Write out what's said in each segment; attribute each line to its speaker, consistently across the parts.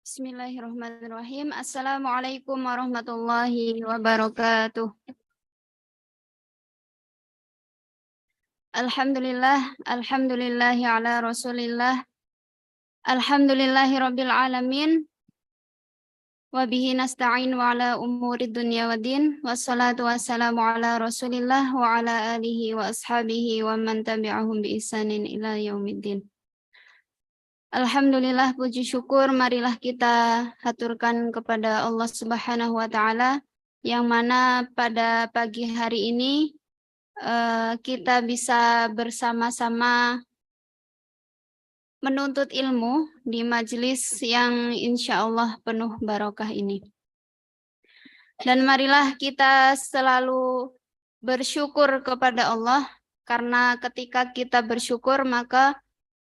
Speaker 1: Bismillahirrahmanirrahim. Assalamualaikum warahmatullahi wabarakatuh. Alhamdulillahi ala rasulillah. Alhamdulillahi rabbil alamin. Wabihi nasta'in wa ala umuri dunya wa din. Wassalatu wassalamu ala rasulillah wa ala alihi wa ashabihi wa man tabi'ahum bi ihsanin ila yaumiddin. Alhamdulillah, puji syukur marilah kita haturkan kepada Allah Subhanahu wa taala yang mana pada pagi hari ini kita bisa bersama-sama menuntut ilmu di majelis yang insya Allah penuh barokah ini. Dan marilah kita selalu bersyukur kepada Allah, karena ketika kita bersyukur maka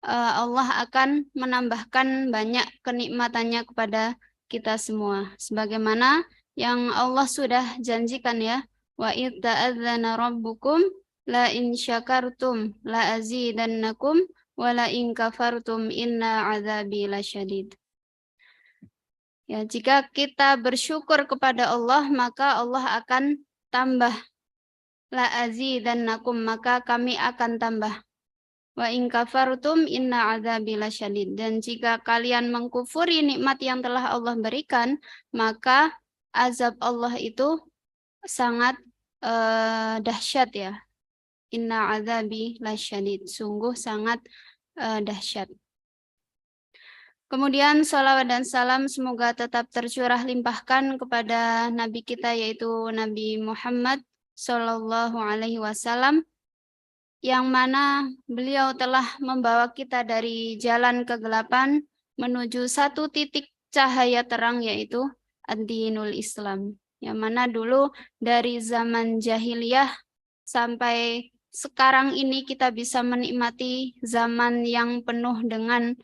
Speaker 1: Allah akan menambahkan banyak kenikmatannya kepada kita semua. Sebagaimana yang Allah sudah janjikan ya, wa idz ta'adzana rabbukum la in syakartum la azidannakum wa la in kafartum inna adzabi lasyadid. Ya, jika kita bersyukur kepada Allah maka Allah akan tambah. La azidannakum, maka kami akan tambah. Wa in kafartum inna adzabi lasyadid. Dan jika kalian mengkufuri nikmat yang telah Allah berikan, maka azab Allah itu sangat dahsyat ya. Inna adzabi lasyadid. Sungguh sangat dahsyat. Kemudian salawat dan salam semoga tetap tercurah limpahkan kepada Nabi kita, yaitu Nabi Muhammad Sallallahu Alaihi Wasallam, yang mana beliau telah membawa kita dari jalan kegelapan menuju satu titik cahaya terang, yaitu ad-dinul Islam. Yang mana dulu dari zaman jahiliyah sampai sekarang ini kita bisa menikmati zaman yang penuh dengan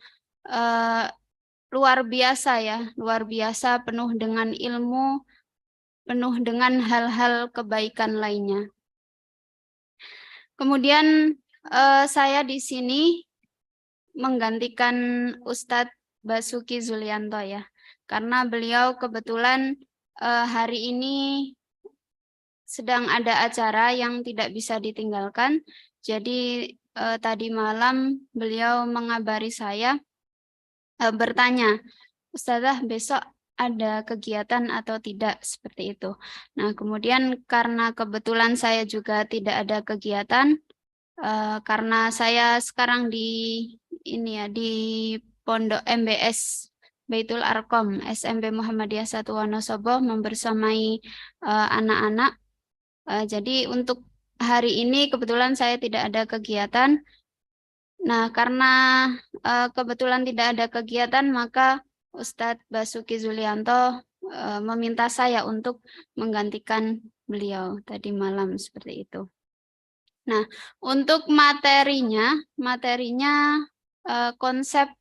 Speaker 1: luar biasa ya, luar biasa, penuh dengan ilmu, penuh dengan hal-hal kebaikan lainnya. Kemudian saya di sini menggantikan Ustadz Basuki Zulianto ya, karena beliau kebetulan hari ini sedang ada acara yang tidak bisa ditinggalkan. Jadi tadi malam beliau mengabari saya, bertanya, Ustazah besok ada kegiatan atau tidak, seperti itu. Nah, kemudian karena kebetulan saya juga tidak ada kegiatan, karena saya sekarang di Pondok MBS Baitul Arqam SMP Muhammadiyah 1 Wonosobo membersamai anak-anak. Jadi untuk hari ini kebetulan saya tidak ada kegiatan. Nah, karena kebetulan tidak ada kegiatan, maka Ustadz Basuki Zulianto meminta saya untuk menggantikan beliau tadi malam, seperti itu. Nah, untuk materinya konsep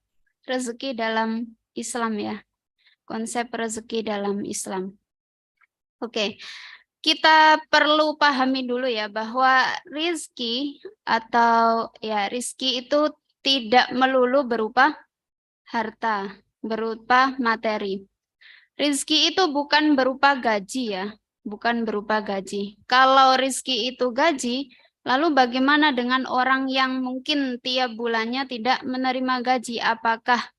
Speaker 1: rezeki dalam Islam ya. Konsep rezeki dalam Islam. Oke. Kita perlu pahami dulu ya bahwa rizki itu tidak melulu berupa harta, berupa materi. Rizki itu bukan berupa gaji ya, bukan berupa gaji. Kalau rizki itu gaji, lalu bagaimana dengan orang yang mungkin tiap bulannya tidak menerima gaji? Apakah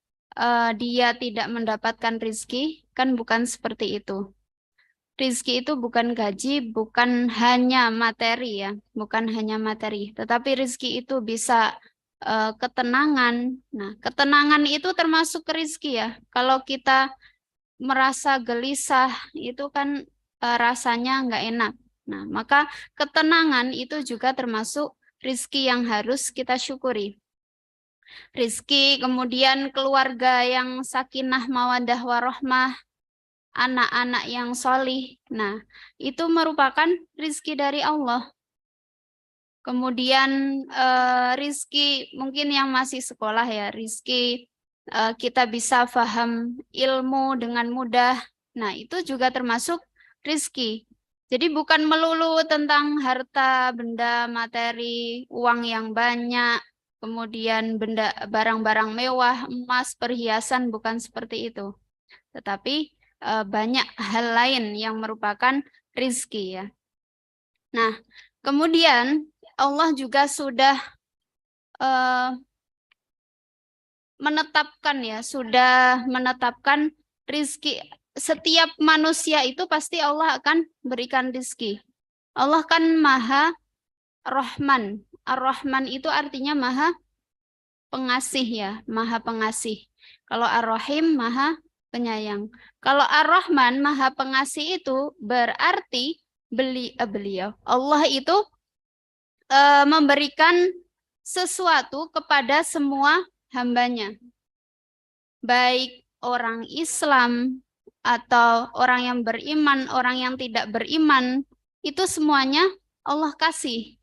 Speaker 1: dia tidak mendapatkan rizki? Kan bukan seperti itu. Rizki itu bukan gaji, bukan hanya materi ya, bukan hanya materi. Tetapi rizki itu bisa ketenangan. Nah, ketenangan itu termasuk rizki ya. Kalau kita merasa gelisah, itu kan rasanya nggak enak. Nah, maka ketenangan itu juga termasuk rizki yang harus kita syukuri. Rizki, kemudian keluarga yang sakinah, mawaddah, warahmah, anak-anak yang solih. Nah, itu merupakan rizki dari Allah. Kemudian rizki mungkin yang masih sekolah ya, rizki kita bisa paham ilmu dengan mudah. Nah, itu juga termasuk rizki. Jadi bukan melulu tentang harta, benda, materi, uang yang banyak, kemudian barang-barang mewah, emas, perhiasan, bukan seperti itu. tetapi banyak hal lain yang merupakan rizki ya. Nah, kemudian Allah juga sudah sudah menetapkan rizki. Setiap manusia itu pasti Allah akan berikan rizki. Allah kan Maha Rahman. Ar-Rahman itu artinya Maha Pengasih ya, Maha Pengasih. Kalau Ar-Rahim Maha Penyayang. Kalau Ar-Rahman Maha Pengasih itu berarti beliau Allah itu memberikan sesuatu kepada semua hambanya, baik orang Islam atau orang yang beriman, orang yang tidak beriman, itu semuanya Allah kasih.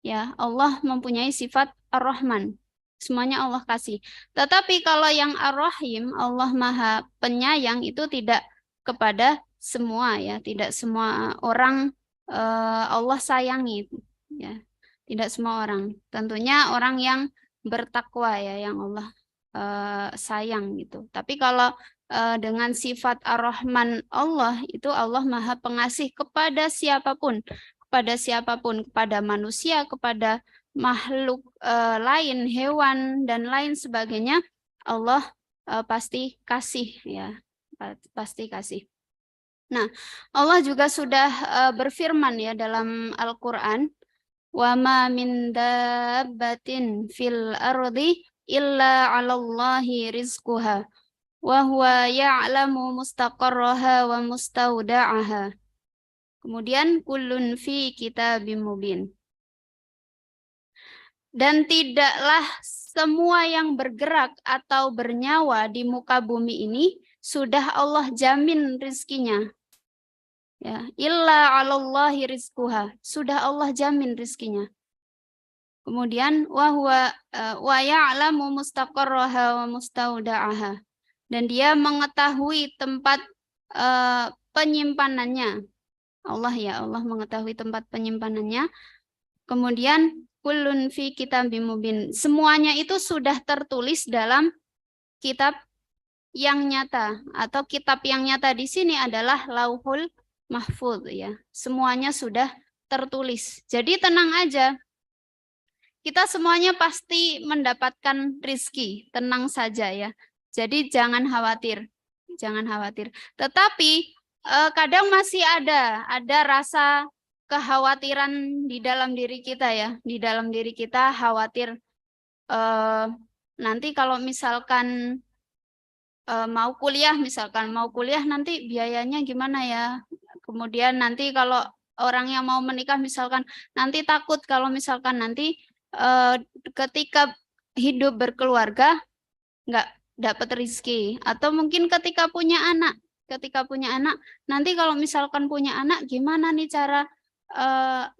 Speaker 1: Ya, Allah mempunyai sifat Ar-Rahman. Semuanya Allah kasih. Tetapi kalau yang Ar-Rahim, Allah Maha Penyayang, itu tidak kepada semua ya, tidak semua orang Allah sayangi ya. Tidak semua orang. Tentunya orang yang bertakwa ya, yang Allah sayang gitu. Tapi kalau dengan sifat Ar-Rahman Allah, itu Allah Maha Pengasih kepada siapapun, kepada manusia, kepada makhluk lain, hewan dan lain sebagainya, Allah pasti kasih ya, pasti kasih. Nah, Allah juga sudah berfirman ya dalam Al-Qur'an, wa ma min dabbatin fil ardi illa 'alallahi rizquha wa huwa ya'lamu mustaqarraha wa mustauda'aha. Kemudian kullun fi kitabim mubin. Dan tidaklah semua yang bergerak atau bernyawa di muka bumi ini sudah Allah jamin rizkinya. Ya, illa 'alallahi rizquha. Sudah Allah jamin rizkinya. Kemudian wa ya'lamu mustaqarraha wa mustauda'aha. Dan dia mengetahui tempat penyimpanannya. Allah mengetahui tempat penyimpanannya. Kemudian kullun fi kitabim mubin. Semuanya itu sudah tertulis dalam kitab yang nyata, atau kitab yang nyata di sini adalah Lauhul Mahfuz ya. Semuanya sudah tertulis. Jadi tenang aja. Kita semuanya pasti mendapatkan rizki, tenang saja ya. Jadi jangan khawatir. Jangan khawatir. Tetapi kadang masih ada rasa kekhawatiran di dalam diri kita ya. Di dalam diri kita khawatir nanti kalau misalkan mau kuliah nanti biayanya gimana ya. Kemudian nanti kalau orang yang mau menikah misalkan nanti takut kalau misalkan nanti ketika hidup berkeluarga nggak dapat rezeki, atau mungkin ketika punya anak nanti kalau misalkan punya anak gimana nih cara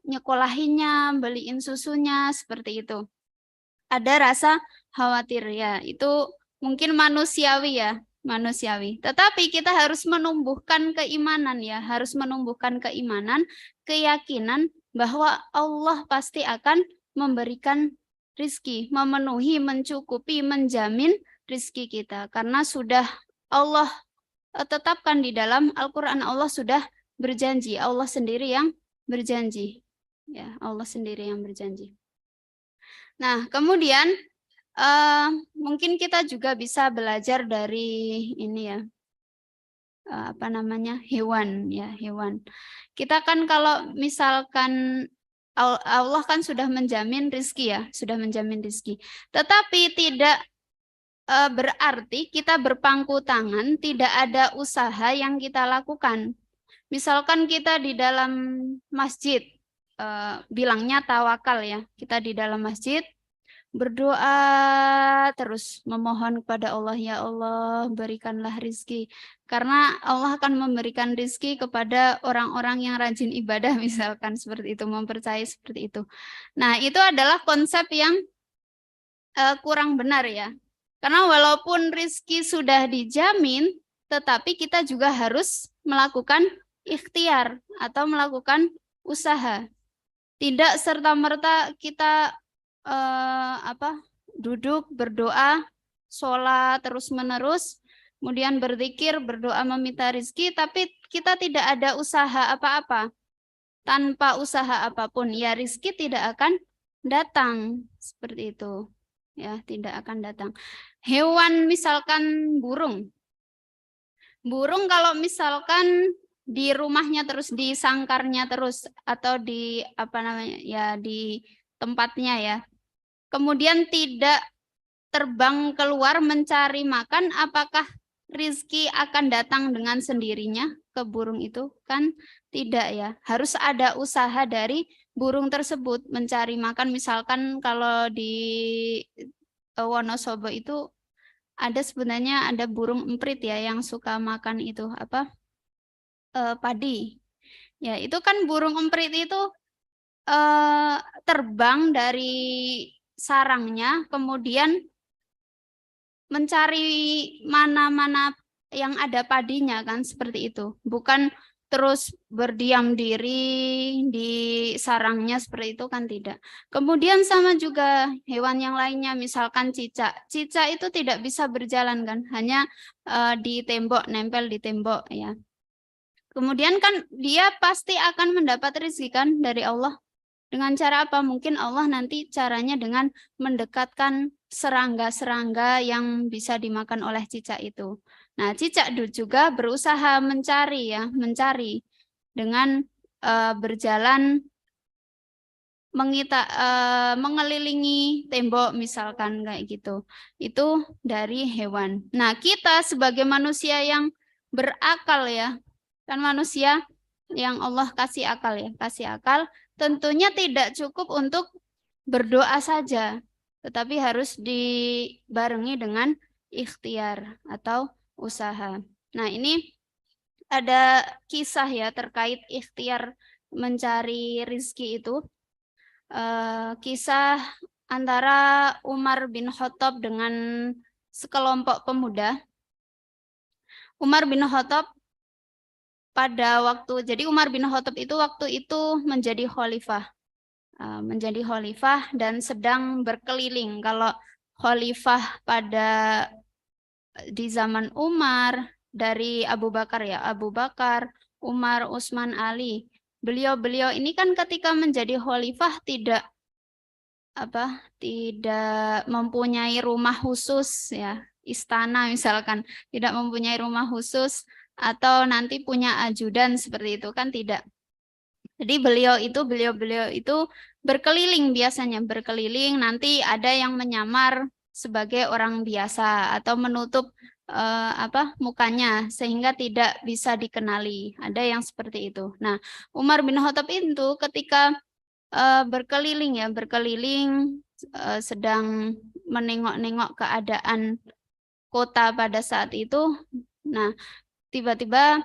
Speaker 1: nyekolahinnya, beliin susunya, seperti itu. Ada rasa khawatir ya, itu mungkin manusiawi ya, manusiawi. Tetapi kita harus menumbuhkan keimanan ya, harus menumbuhkan keimanan, keyakinan bahwa Allah pasti akan memberikan rizki, memenuhi, mencukupi, menjamin rizki kita. Karena sudah Allah tetapkan di dalam Al-Quran, Allah sudah berjanji, Allah sendiri yang berjanji. Ya, Allah sendiri yang berjanji. Nah, kemudian mungkin kita juga bisa belajar dari ini ya, hewan ya, hewan. Kita kan kalau misalkan Allah kan sudah menjamin rizki ya, sudah menjamin rizki. Tetapi tidak berarti kita berpangku tangan, tidak ada usaha yang kita lakukan. Misalkan kita di dalam masjid, bilangnya tawakal ya, kita di dalam masjid berdoa terus memohon kepada Allah, ya Allah berikanlah rizki, karena Allah akan memberikan rizki kepada orang-orang yang rajin ibadah, misalkan seperti itu, mempercayai seperti itu. Nah, itu adalah konsep yang kurang benar ya, karena walaupun rizki sudah dijamin, tetapi kita juga harus melakukan ikhtiar atau melakukan usaha. Tidak serta-merta kita duduk berdoa, sholat terus-menerus, kemudian berzikir, berdoa meminta rezeki, tapi kita tidak ada usaha apa-apa. Tanpa usaha apapun, ya rezeki tidak akan datang. Seperti itu. Ya, tidak akan datang. Hewan misalkan burung. Burung kalau misalkan di rumahnya terus, di sangkarnya terus, atau di apa namanya, ya di tempatnya ya. Kemudian tidak terbang keluar mencari makan, apakah rizki akan datang dengan sendirinya ke burung itu? Kan tidak ya. Harus ada usaha dari burung tersebut mencari makan. Misalkan kalau di Wonosobo itu ada sebenarnya ada burung emprit ya yang suka makan itu apa? Padi. Ya, itu kan burung emprit itu terbang dari sarangnya, kemudian mencari mana-mana yang ada padinya kan, seperti itu. Bukan terus berdiam diri di sarangnya seperti itu kan, tidak. Kemudian sama juga hewan yang lainnya, misalkan cicak. Cicak itu tidak bisa berjalan kan, hanya di tembok, nempel di tembok ya. Kemudian kan dia pasti akan mendapat rezeki kan dari Allah. Dengan cara apa? Mungkin Allah nanti caranya dengan mendekatkan serangga-serangga yang bisa dimakan oleh cicak itu. Nah, cicak juga berusaha mencari ya, mencari dengan berjalan mengelilingi tembok misalkan kayak gitu. Itu dari hewan. Nah, kita sebagai manusia yang berakal ya, kan manusia yang Allah kasih akal ya, kasih akal, tentunya tidak cukup untuk berdoa saja, tetapi harus dibarengi dengan ikhtiar atau usaha. Nah, ini ada kisah ya terkait ikhtiar mencari rizki itu. Kisah antara Umar bin Khattab dengan sekelompok pemuda. Umar bin Khattab pada waktu, jadi Umar bin Khattab itu waktu itu menjadi khalifah. Dan sedang berkeliling. Kalau khalifah pada di zaman Umar, dari Abu Bakar ya, Abu Bakar, Umar, Utsman, Ali. Beliau-beliau ini kan ketika menjadi khalifah tidak mempunyai rumah khusus ya, istana misalkan, tidak mempunyai rumah khusus atau nanti punya ajudan seperti itu kan, tidak. Jadi beliau itu berkeliling, biasanya berkeliling, nanti ada yang menyamar sebagai orang biasa atau menutup mukanya sehingga tidak bisa dikenali. Ada yang seperti itu. Nah, Umar bin Khattab itu ketika berkeliling sedang menengok-nengok keadaan kota pada saat itu. Nah, tiba-tiba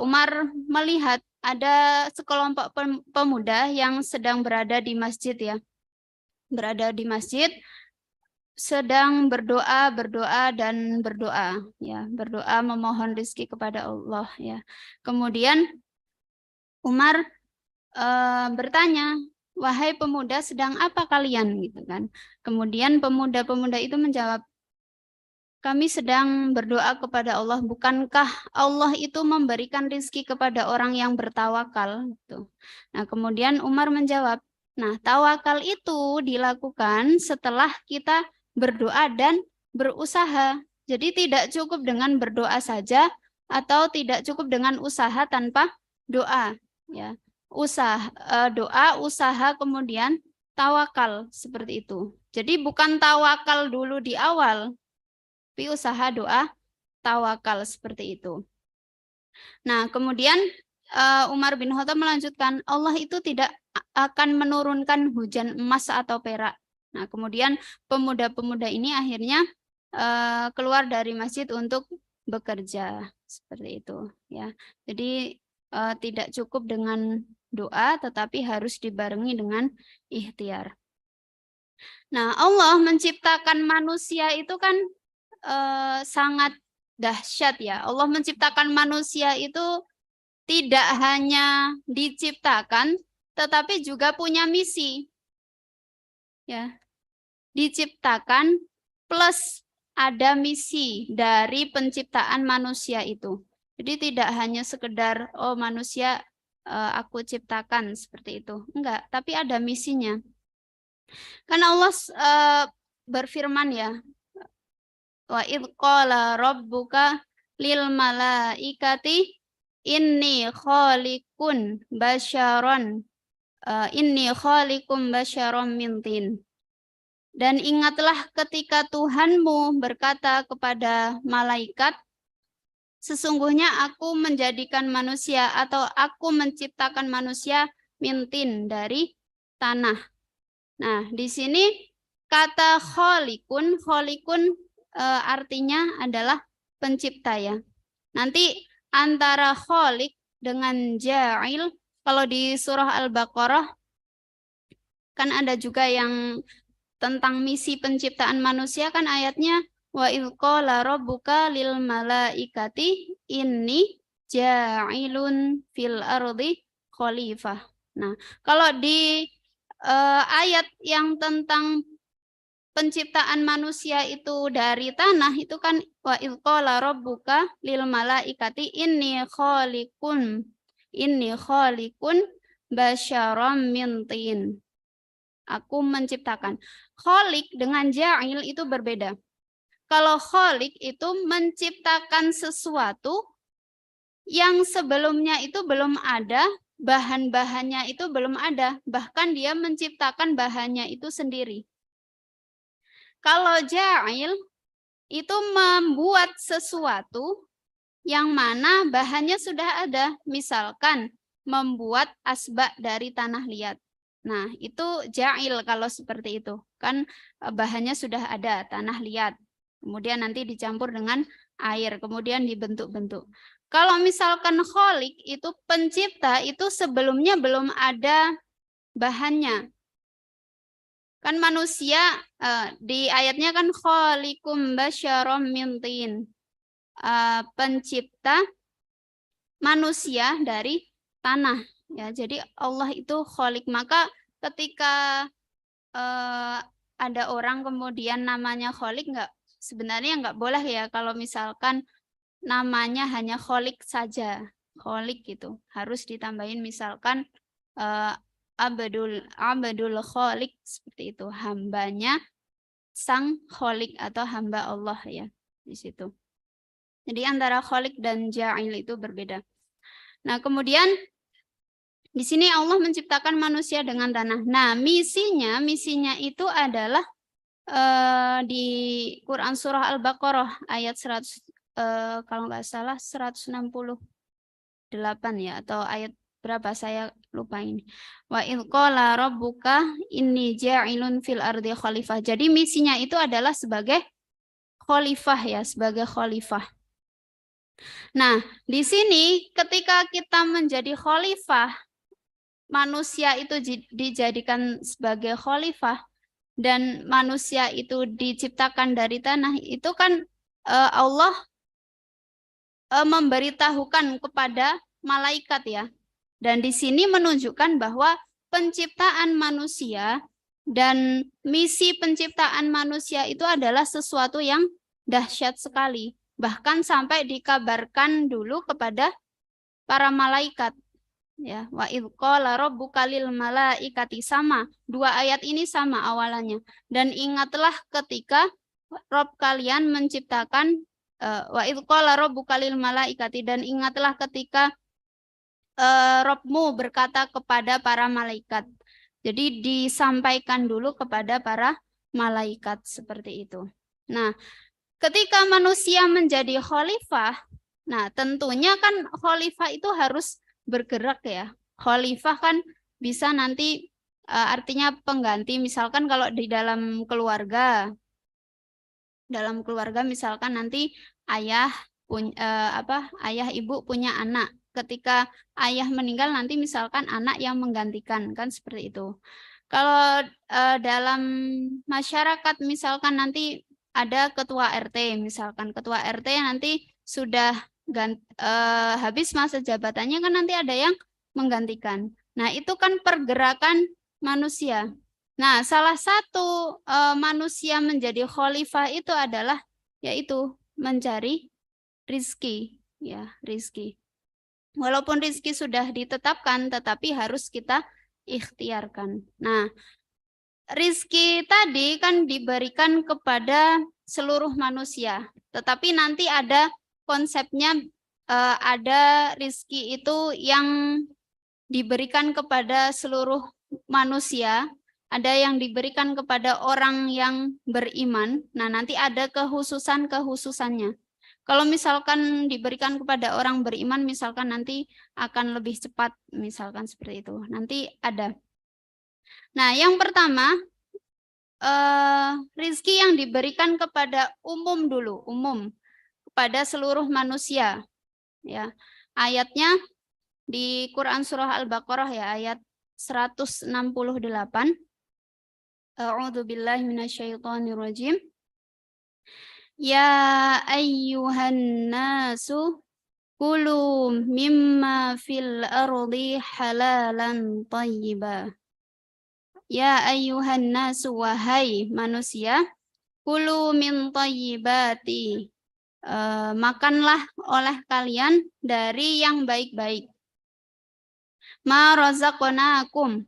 Speaker 1: Umar melihat ada sekelompok pemuda yang sedang berada di masjid ya. Berada di masjid sedang berdoa ya, berdoa memohon rezeki kepada Allah ya. Kemudian Umar bertanya, "Wahai pemuda, sedang apa kalian?" gitu kan. Kemudian pemuda-pemuda itu menjawab, "Kami sedang berdoa kepada Allah. Bukankah Allah itu memberikan rezeki kepada orang yang bertawakal?" Gitu. Nah, kemudian Umar menjawab, "Nah, tawakal itu dilakukan setelah kita berdoa dan berusaha. Jadi tidak cukup dengan berdoa saja atau tidak cukup dengan usaha tanpa doa, ya. Doa, usaha, kemudian tawakal seperti itu. Jadi bukan tawakal dulu di awal, tapi usaha, doa, tawakal seperti itu. Nah, kemudian Umar bin Khattab melanjutkan, Allah itu tidak akan menurunkan hujan emas atau perak. Nah, kemudian pemuda-pemuda ini akhirnya keluar dari masjid untuk bekerja seperti itu, ya. Jadi tidak cukup dengan doa, tetapi harus dibarengi dengan ikhtiar. Nah, Allah menciptakan manusia itu kan sangat dahsyat ya. Allah menciptakan manusia itu tidak hanya diciptakan, tetapi juga punya misi. Ya, diciptakan plus ada misi dari penciptaan manusia itu. Jadi tidak hanya sekedar oh manusia aku ciptakan seperti itu. Enggak, tapi ada misinya. Karena Allah berfirman ya, wa id qala rabbuka lil malaikati inni khaliqun basyaron inni khaliqum basyaron min tin. Dan ingatlah ketika Tuhanmu berkata kepada malaikat, sesungguhnya aku menjadikan manusia atau aku menciptakan manusia mintin dari tanah. Nah, di sini kata kholikun artinya adalah pencipta ya. Nanti antara kholik dengan ja'il, kalau di surah Al-Baqarah kan ada juga yang tentang misi penciptaan manusia kan ayatnya wa idz qala rabbuka lil malaikati inni ja'ilun fil ardi khalifah. Nah, kalau di ayat yang tentang penciptaan manusia itu dari tanah itu kan wa idz qala rabbuka lil malaikati inni khaliqun basyaram min tin. Aku menciptakan. Kholik dengan ja'il itu berbeda. Kalau kholik itu menciptakan sesuatu yang sebelumnya itu belum ada, bahan-bahannya itu belum ada. Bahkan dia menciptakan bahannya itu sendiri. Kalau ja'il itu membuat sesuatu yang mana bahannya sudah ada. Misalkan membuat asbak dari tanah liat. Nah, itu ja'il kalau seperti itu. Kan bahannya sudah ada, tanah liat. Kemudian nanti dicampur dengan air, kemudian dibentuk-bentuk. Kalau misalkan kholik, itu pencipta, itu sebelumnya belum ada bahannya. Kan manusia, di ayatnya kan kholikum basyarom min tin. Pencipta manusia dari tanah. Ya, jadi Allah itu kholik. Maka ketika ada orang kemudian namanya kholik, sebenarnya nggak boleh ya kalau misalkan namanya hanya kholik saja. Kholik gitu. Harus ditambahin misalkan abdul kholik seperti itu. Hambanya sang kholik atau hamba Allah ya di situ. Jadi antara kholik dan ja'il itu berbeda. Nah, kemudian di sini Allah menciptakan manusia dengan tanah. Nah, misinya itu adalah di Quran surah Al-Baqarah ayat 100 kalau nggak salah 168 ya, atau ayat berapa saya lupa ini. Wa idz qala rabbuka inni ja'ilun fil ardi khalifah. Jadi misinya itu adalah sebagai khalifah ya, sebagai khalifah. Nah, di sini ketika kita menjadi khalifah, manusia itu dijadikan sebagai khalifah dan manusia itu diciptakan dari tanah, itu kan Allah memberitahukan kepada malaikat ya. Dan di sini menunjukkan bahwa penciptaan manusia dan misi penciptaan manusia itu adalah sesuatu yang dahsyat sekali. Bahkan sampai dikabarkan dulu kepada para malaikat. Ya, wa idz qala rabbuka lil malaikati, sama. Dua ayat ini sama awalannya. Dan ingatlah ketika Rob kalian menciptakan wa idz qala rabbuka lil malaikati, dan ingatlah ketika Robmu berkata kepada para malaikat. Jadi disampaikan dulu kepada para malaikat seperti itu. Nah, ketika manusia menjadi khalifah, nah tentunya kan khalifah itu harus bergerak ya. Khalifah kan bisa nanti artinya pengganti. Misalkan kalau di dalam keluarga misalkan nanti ayah ibu punya anak. Ketika ayah meninggal nanti misalkan anak yang menggantikan, kan seperti itu. Kalau dalam masyarakat misalkan nanti ada ketua RT, misalkan ketua RT nanti sudah habis masa jabatannya, kan nanti ada yang menggantikan. Nah, itu kan pergerakan manusia. Nah, salah satu manusia menjadi khalifah itu adalah yaitu mencari rizki, ya, rizki. Walaupun rizki sudah ditetapkan, tetapi harus kita ikhtiarkan. Nah, rizki tadi kan diberikan kepada seluruh manusia, tetapi nanti ada konsepnya, ada rizki itu yang diberikan kepada seluruh manusia, ada yang diberikan kepada orang yang beriman. Nah, nanti ada kekhususannya. Kalau misalkan diberikan kepada orang beriman, misalkan nanti akan lebih cepat, misalkan seperti itu. Nanti ada. Nah, yang pertama, rizki yang diberikan kepada umum dulu, umum kepada seluruh manusia. Ya, ayatnya di Quran surah Al-Baqarah ya, ayat 168. A'udzu billahi minasyaitonir rajim. Ya ayyuhan nasu kulu mimma fil ardi halalan thayyiba. Ya ayyuhan nasu, wahai manusia, kulu min thayyibati, makanlah oleh kalian dari yang baik-baik. Ma razaqnakum,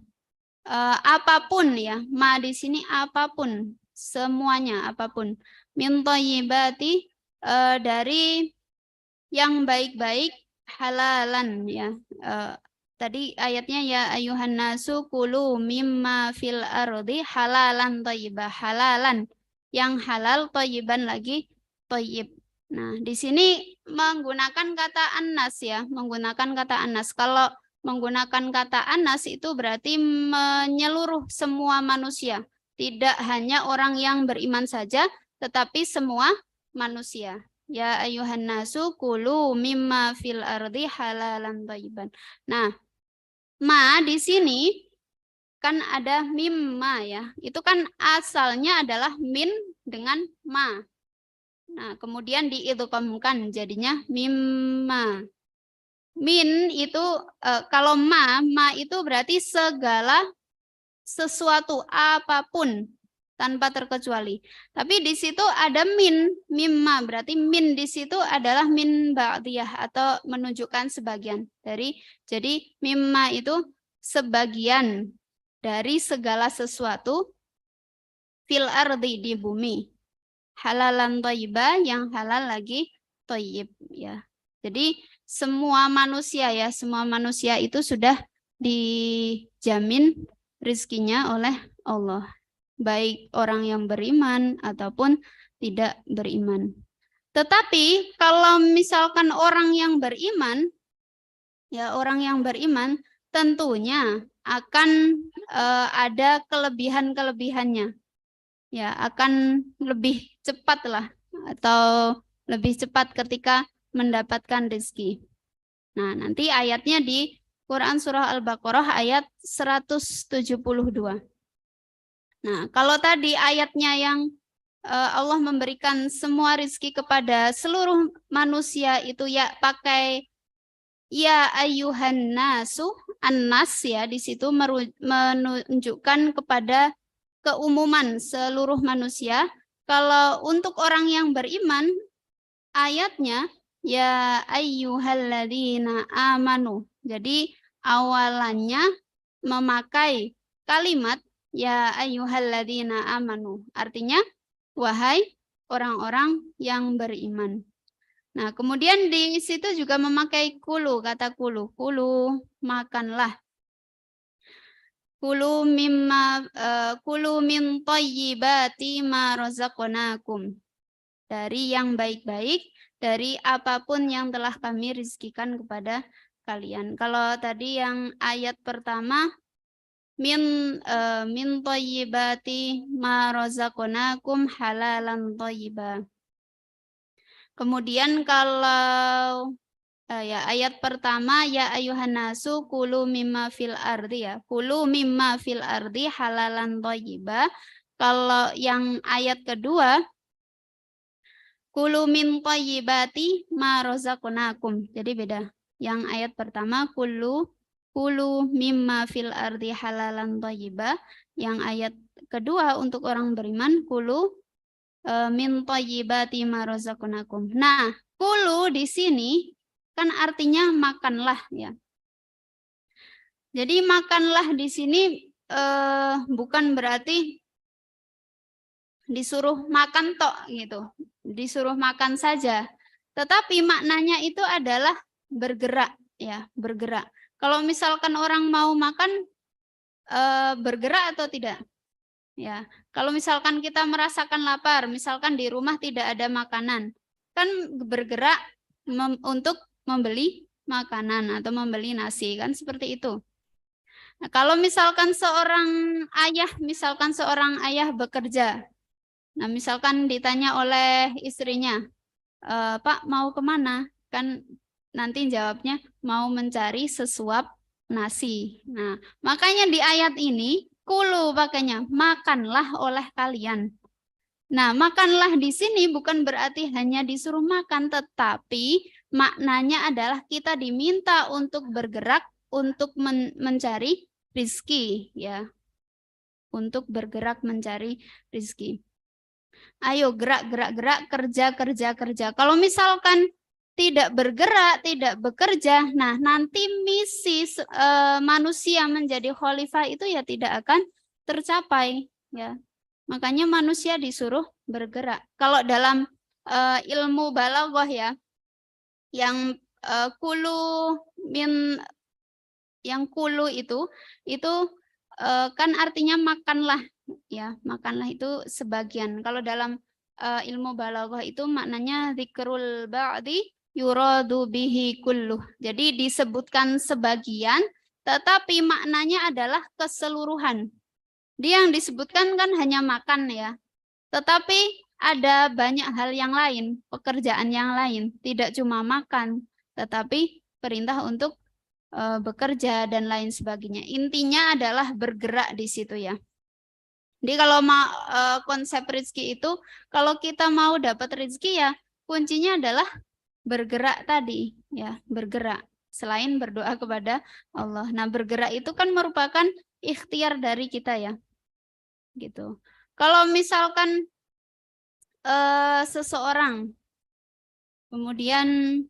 Speaker 1: apapun ya, ma di sini apapun, semuanya apapun. Min thayyibati, dari yang baik-baik, halalan ya. Tadi ayatnya ya ayuhan nasu kulu mimma fil ardi halalan thayyibah, halalan yang halal, thayyiban lagi thayyib. Nah, di sini menggunakan kata annas ya, menggunakan kata annas. Kalau menggunakan kata annas itu berarti menyeluruh semua manusia, tidak hanya orang yang beriman saja, tetapi semua manusia. Ya ayuhan nasu kulu mimma fil ardi halalan thayyiban. Nah, ma di sini kan ada mimma ya. Itu kan asalnya adalah min dengan ma. Nah, kemudian diidghamkan jadinya mimma. Min itu kalau ma itu berarti segala sesuatu, apapun tanpa terkecuali. Tapi di situ ada min, mimma, berarti min di situ adalah min ba'diyah atau menunjukkan sebagian dari. Jadi mimma itu sebagian dari segala sesuatu fil ardi, di bumi. Halalan thayyibah, yang halal lagi thayyib ya. Jadi semua manusia ya, semua manusia itu sudah dijamin rizkinya oleh Allah, baik orang yang beriman ataupun tidak beriman. Tetapi kalau misalkan orang yang beriman, ya orang yang beriman tentunya akan ada kelebihan-kelebihannya. Ya, akan lebih cepat lah atau lebih cepat ketika mendapatkan rezeki. Nah, nanti ayatnya di Quran surah Al-Baqarah ayat 172. Nah, kalau tadi ayatnya yang Allah memberikan semua rizki kepada seluruh manusia itu ya pakai ya ayyuhan nasu, an-nas ya, di situ menunjukkan kepada keumuman seluruh manusia. Kalau untuk orang yang beriman, ayatnya ya ayyuhalladzina amanu. Jadi awalannya memakai kalimat ya ayyuhalladzina amanu. Artinya wahai orang-orang yang beriman. Nah, kemudian di situ juga memakai kulu, kata kulu. Kulu, makanlah. Kulu min thayyibati ma razaqnakum. Dari yang baik-baik, dari apapun yang telah kami rizkikan kepada kalian. Kalau tadi yang ayat pertama min thayyibati ma razaqnakum halalan thayyiba. Kemudian kalau ya ayat pertama ya ayuhan nasu kulu mimma fil ardi ya. Kulu mimma fil ardi halalan thayyiba. Kalau yang ayat kedua kulu min thayyibati ma razaqnakum. Jadi beda. Yang ayat pertama kulu mimma fil ardi halalan thayyiba. Yang ayat kedua untuk orang beriman kulu min thayyibati ma razaqnakum. Nah, kulu di sini kan artinya makanlah ya. Jadi makanlah di sini bukan berarti disuruh makan tok gitu. Disuruh makan saja. Tetapi maknanya itu adalah bergerak ya, bergerak. Kalau misalkan orang mau makan bergerak atau tidak? Ya, kalau misalkan kita merasakan lapar, misalkan di rumah tidak ada makanan, kan bergerak untuk membeli makanan atau membeli nasi, kan seperti itu. Nah, kalau misalkan seorang ayah bekerja, nah misalkan ditanya oleh istrinya, Pak mau kemana? Kan nanti jawabnya mau mencari sesuap nasi. Nah, makanya di ayat ini kulu pakainya, makanlah oleh kalian. Nah, makanlah di sini bukan berarti hanya disuruh makan, tetapi maknanya adalah kita diminta untuk bergerak, untuk mencari rizki, ya. Untuk bergerak mencari rizki. Ayo gerak, gerak, gerak, kerja, kerja, kerja. Kalau misalkan tidak bergerak, tidak bekerja, nah nanti misi manusia menjadi khalifah itu ya tidak akan tercapai, ya. Makanya manusia disuruh bergerak. Kalau dalam ilmu balaghah ya, yang kulu itu kan artinya makanlah, ya, makanlah itu sebagian. Kalau dalam ilmu balaghah itu maknanya dzikrul ba'di yuradu bihi kulluh. Jadi disebutkan sebagian tetapi maknanya adalah keseluruhan. Dia yang disebutkan kan hanya makan ya. Tetapi ada banyak hal yang lain, pekerjaan yang lain, tidak cuma makan, tetapi perintah untuk bekerja dan lain sebagainya. Intinya adalah bergerak di situ ya. Jadi kalau konsep rezeki itu, kalau kita mau dapat rezeki ya kuncinya adalah bergerak tadi ya, bergerak selain berdoa kepada Allah. Nah, bergerak itu kan merupakan ikhtiar dari kita ya. Gitu. Kalau misalkan seseorang kemudian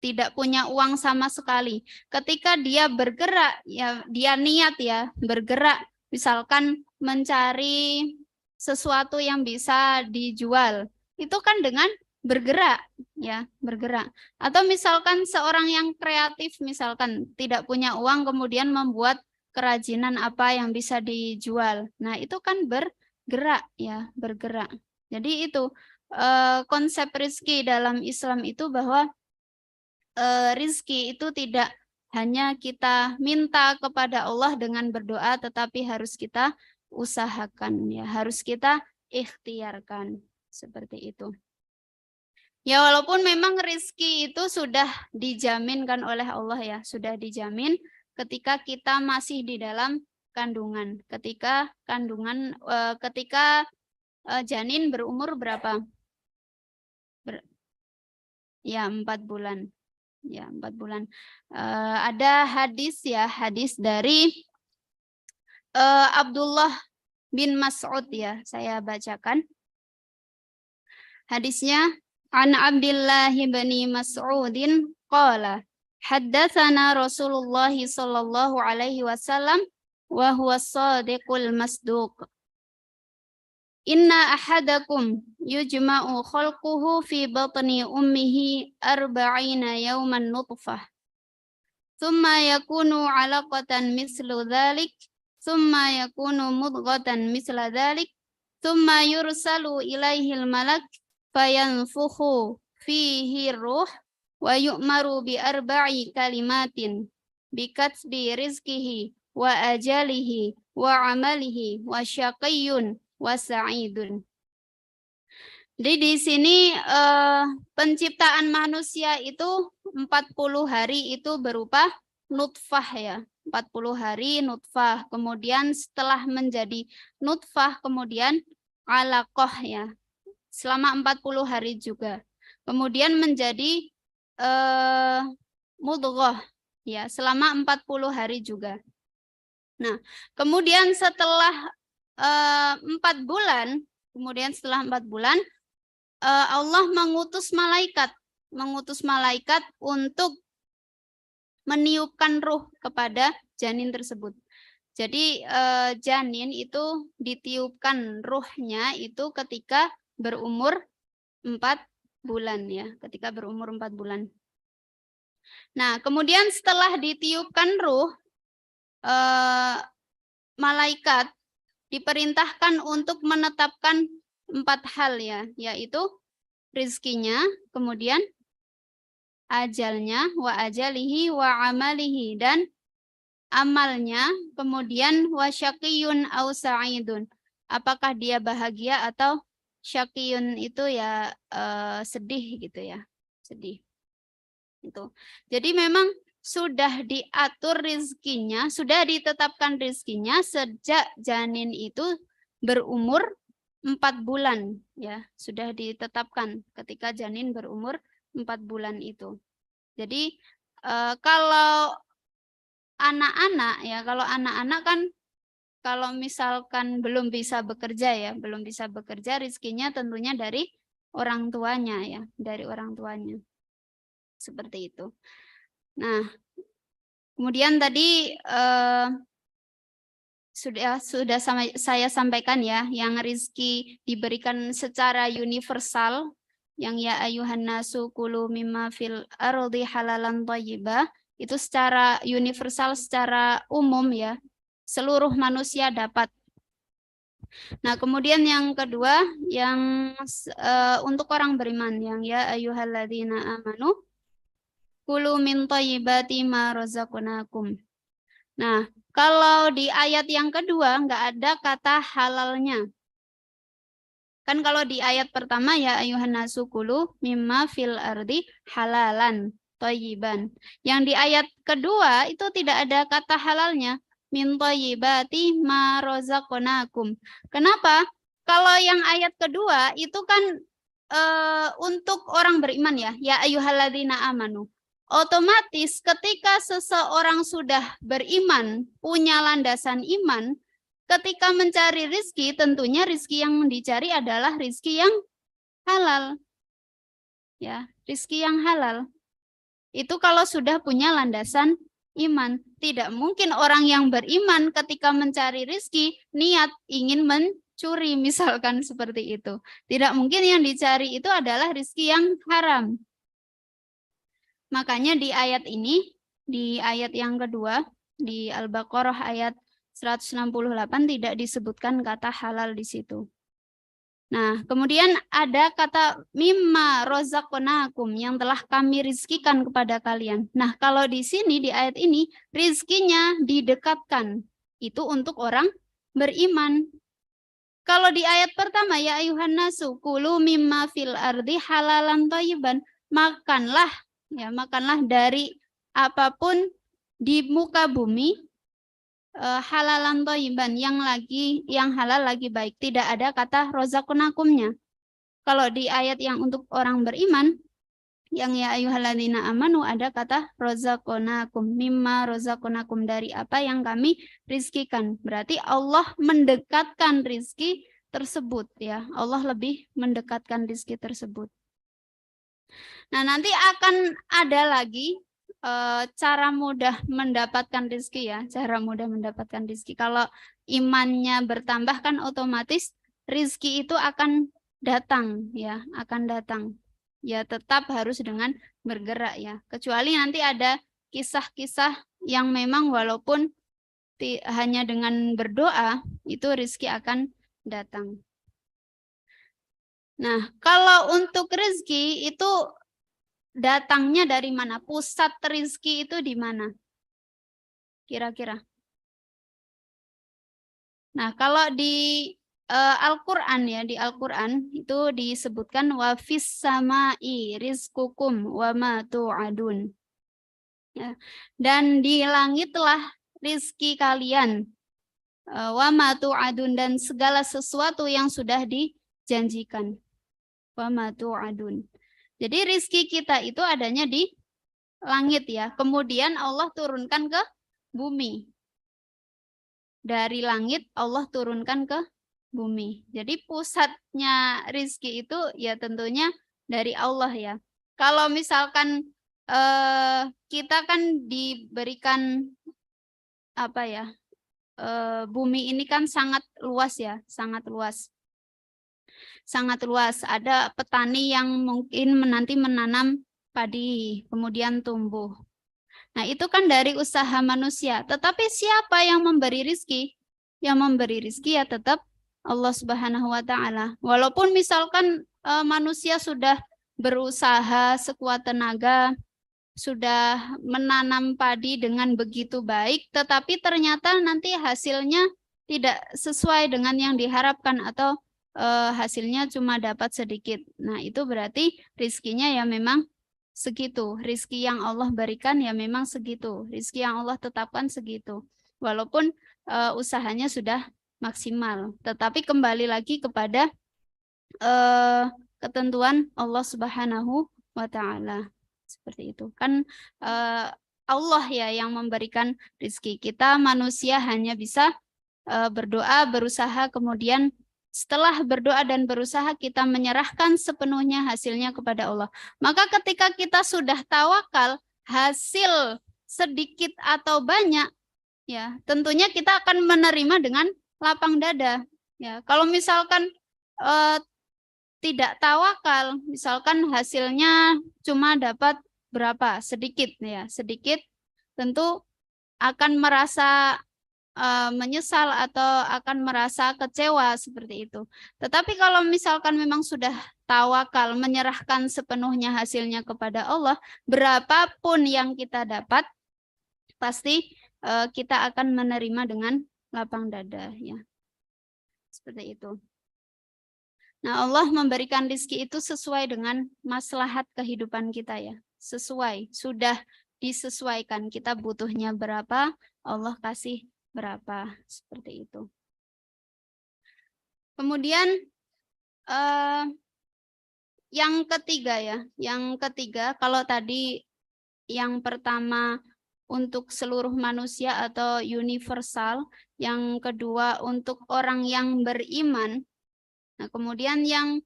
Speaker 1: tidak punya uang sama sekali, ketika dia bergerak ya, dia niat ya bergerak, misalkan mencari sesuatu yang bisa dijual, itu kan dengan bergerak ya, bergerak. Atau misalkan seorang yang kreatif, misalkan tidak punya uang kemudian membuat kerajinan apa yang bisa dijual, nah itu kan bergerak ya, bergerak. Jadi itu konsep rizki dalam Islam itu bahwa rizki itu tidak hanya kita minta kepada Allah dengan berdoa, tetapi harus kita usahakan ya, harus kita ikhtiarkan seperti itu. Ya walaupun memang rizki itu sudah dijaminkan oleh Allah ya, sudah dijamin ketika kita masih di dalam kandungan. Ketika kandungan, ketika janin berumur berapa? Ya 4 bulan. Ya 4 bulan. Ada hadis ya, hadis dari Abdullah bin Mas'ud ya, saya bacakan. Hadisnya an Abdullah bin Mas'udin qala haddatsana Rasulullah sallallahu alaihi wasallam wa huwa shadiqul masduq. Inna ahadakum yujma'u khalquhu fi batni ummihi 40 yawman nutfah. Thumma yakunu 'alaqatan mislu dhalik, thumma yakunu mudghatan misla dhalik, thumma yursalu ilaihil malak fayanfukhu fihi ruh wa yu'maru bi 4 kalimatin bikatsbi rizqihi wa ajalihi wa amalihi wa syaqiyyun wa sa'idun. Jadi di sini penciptaan manusia itu 40 hari itu berupa nutfah ya. 40 hari nutfah. Kemudian setelah menjadi nutfah kemudian alaqah ya. Selama 40 hari juga. Kemudian menjadi mudghah ya, selama 40 hari juga. Nah, kemudian setelah 4 bulan Kemudian setelah 4 bulan Allah mengutus malaikat untuk meniupkan ruh kepada janin tersebut. Jadi janin itu ditiupkan ruhnya itu ketika berumur 4 bulan ya, ketika berumur 4 bulan. Nah, kemudian setelah ditiupkan ruh, malaikat diperintahkan untuk menetapkan 4 hal ya, yaitu rizkinya, kemudian ajalnya, wa ajalihi, wa amalihi, dan amalnya, kemudian wa syaqiyun au sa'idun. Apakah dia bahagia atau syaqiyun itu ya sedih gitu ya, sedih. Itu. Jadi memang sudah diatur rizkinya, sudah ditetapkan rizkinya sejak janin itu berumur 4 bulan ya, sudah ditetapkan ketika janin berumur 4 bulan itu. Jadi kalau anak-anak ya, kalau anak-anak kan kalau misalkan belum bisa bekerja ya, belum bisa bekerja, rizkinya tentunya dari orang tuanya ya, dari orang tuanya. Seperti itu. Nah, kemudian tadi sudah saya sampaikan ya, yang rizki diberikan secara universal, yang ya ayuhan nasu kulu mimma fil ardi halalan thayyibah, itu secara universal, secara umum ya, seluruh manusia dapat. Nah, kemudian yang kedua, yang untuk orang beriman, yang ya ayyuhalladzina amanu kulu min thayyibati ma razaqnakum. Nah, kalau di ayat yang kedua nggak ada kata halalnya. Kan kalau di ayat pertama ya ayuhan nasu kulu mimma fil ardi halalan thayyiban. Yang di ayat kedua itu tidak ada kata halalnya, min thayyibati ma razaqnakum. Kenapa? Kalau yang ayat kedua itu kan untuk orang beriman ya ayyuhalladzina amanu. Otomatis ketika seseorang sudah beriman, punya landasan iman, ketika mencari rizki, tentunya rizki yang dicari adalah rizki yang halal. Ya, rizki yang halal. Itu kalau sudah punya landasan iman. Tidak mungkin orang yang beriman ketika mencari rizki, niat ingin mencuri, misalkan seperti itu. Tidak mungkin yang dicari itu adalah rizki yang haram. Makanya di ayat ini, di ayat yang kedua, di Al-Baqarah ayat 168 tidak disebutkan kata halal di situ. Nah, kemudian ada kata mimma rozaqnakum, yang telah kami rizkikan kepada kalian. Nah, kalau di sini di ayat ini rizkinya didekatkan. Itu untuk orang beriman. Kalau di ayat pertama ya ayuhan nasu kulu mimma fil ardi halalan thayyiban, makanlah ya, makanlah dari apapun di muka bumi halalan thayyiban, yang halal lagi baik. Tidak ada kata rozaqnakumnya. Kalau di ayat yang untuk orang beriman, yang ya ayyuhalladzina amanu, ada kata rozaqnakum, mimma rozaqnakum, dari apa yang kami rizkikan. Berarti Allah mendekatkan rizki tersebut ya. Allah lebih mendekatkan rizki tersebut. Nah, nanti akan ada lagi cara mudah mendapatkan rizki ya, cara mudah mendapatkan rizki. Kalau imannya bertambah kan otomatis rizki itu akan datang ya, akan datang. Ya tetap harus dengan bergerak ya. Kecuali nanti ada kisah-kisah yang memang walaupun hanya dengan berdoa itu rizki akan datang. Nah, kalau untuk rizki itu datangnya dari mana? Pusat rizki itu di mana? Kira-kira. Nah, kalau di Al-Quran ya, di Al-Quran itu disebutkan wafis sama'i rizqukum wa ma tu'adun. Ya. Dan di langitlah rizki kalian wa ma tu'adun, dan segala sesuatu yang sudah dijanjikan. Wa ma tu'adun. Jadi rizki kita itu adanya di langit ya. Kemudian Allah turunkan ke bumi. Dari langit Allah turunkan ke bumi. Jadi pusatnya rizki itu ya tentunya dari Allah ya. Kalau misalkan kita kan diberikan apa ya, bumi ini kan sangat luas ya, sangat luas. Sangat luas. Ada petani yang mungkin nanti menanam padi, kemudian tumbuh. Nah, itu kan dari usaha manusia. Tetapi siapa yang memberi rizki? Yang memberi rizki ya tetap Allah Subhanahu wa Ta'ala. Walaupun misalkan manusia sudah berusaha sekuat tenaga, sudah menanam padi dengan begitu baik, tetapi ternyata nanti hasilnya tidak sesuai dengan yang diharapkan atau hasilnya cuma dapat sedikit. Nah, itu berarti rizkinya ya memang segitu. Rizki yang Allah berikan ya memang segitu. Rizki yang Allah tetapkan segitu. Walaupun usahanya sudah maksimal. Tetapi kembali lagi kepada ketentuan Allah Subhanahu wa Ta'ala. Seperti itu. Kan Allah ya yang memberikan rizki. Kita manusia hanya bisa berdoa, berusaha, kemudian setelah berdoa dan berusaha kita menyerahkan sepenuhnya hasilnya kepada Allah. Maka ketika kita sudah tawakal, hasil sedikit atau banyak, ya tentunya kita akan menerima dengan lapang dada. Ya, kalau misalkan tidak tawakal, misalkan hasilnya cuma dapat berapa, sedikit ya, sedikit, tentu akan merasa menyesal atau akan merasa kecewa seperti itu. Tetapi kalau misalkan memang sudah tawakal, menyerahkan sepenuhnya hasilnya kepada Allah, berapapun yang kita dapat, pasti kita akan menerima dengan lapang dada ya. Seperti itu. Nah, Allah memberikan rizki itu sesuai dengan maslahat kehidupan kita ya. Sesuai, sudah disesuaikan. Kita butuhnya berapa, Allah kasih berapa, seperti itu. Kemudian yang ketiga ya, yang ketiga kalau tadi yang pertama untuk seluruh manusia atau universal, yang kedua untuk orang yang beriman. Nah, kemudian yang